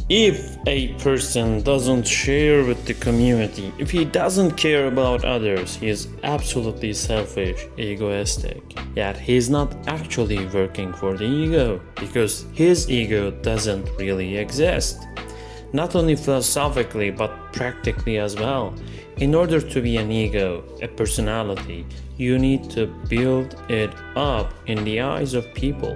If a person doesn't share with the community, if he doesn't care about others, he is absolutely selfish, egoistic. Yet he's not actually working for the ego because his ego doesn't really exist. Not only philosophically but practically as well. In order to be an ego, a personality, you need to build it up in the eyes of people.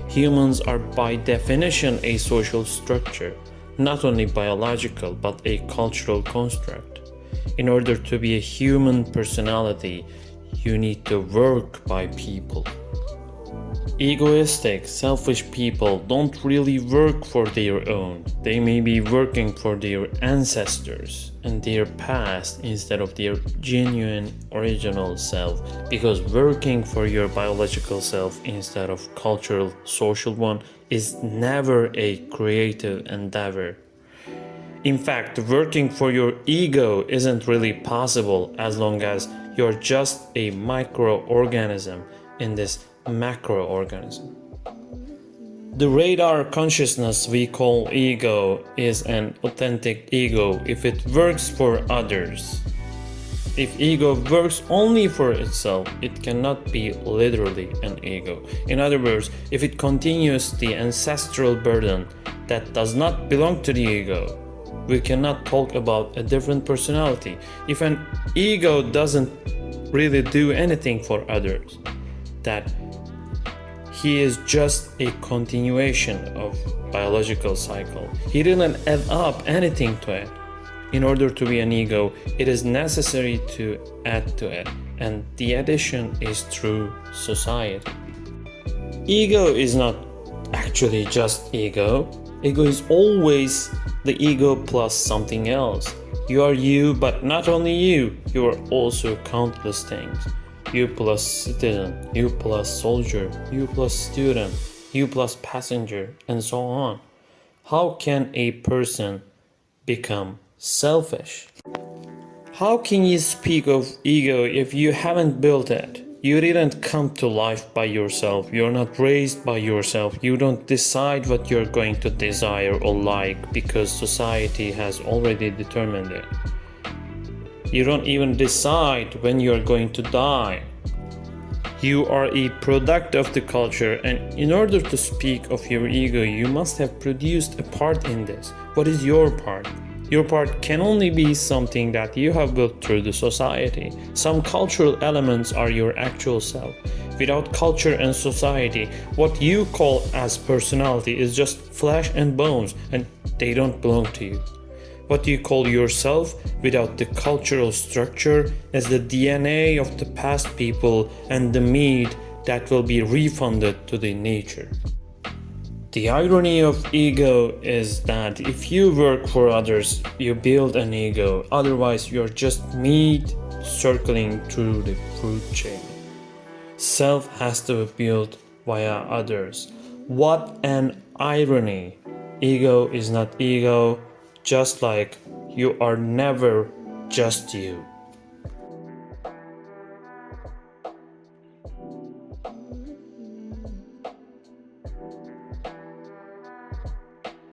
Humans are by definition a social structure, not only biological but a cultural construct. In order to be a human personality, you need to work by people. Egoistic, selfish people don't really work for their own. They may be working for their ancestors and their past instead of their genuine original self, because working for your biological self instead of cultural social one is never a creative endeavor. In fact, working for your ego isn't really possible as long as you're just a microorganism in this macroorganism. The radar consciousness we call ego is an authentic ego if it works for others. If ego works only for itself, it cannot be literally an ego. In other words, if it continues the ancestral burden that does not belong to the ego, we cannot talk about a different personality. If an ego doesn't really do anything for others, that he is just a continuation of biological cycle. He didn't add up anything to it. In order to be an ego, it is necessary to add to it, and the addition is through society. Ego is not actually just ego. Ego is always the ego plus something else. You are you, but not only you. You are also countless things. You plus citizen, you plus soldier, you plus student, you plus passenger, and so on. How can a person become selfish? How can you speak of ego if you haven't built it? You didn't come to life by yourself. You're not raised by yourself. You don't decide what you're going to desire or like because society has already determined it. You don't even decide when you're going to die. You are a product of the culture, and in order to speak of your ego, you must have produced a part in this. What is your part? Your part can only be something that you have built through the society. Some cultural elements are your actual self. Without culture and society, what you call as personality is just flesh and bones, and they don't belong to you. What you call yourself without the cultural structure is the DNA of the past people and the meat that will be refunded to the nature. The irony of ego is that if you work for others, you build an ego. Otherwise, you're just meat circling through the food chain. Self has to be built via others. What an irony! Ego is not ego, just like you are never just you.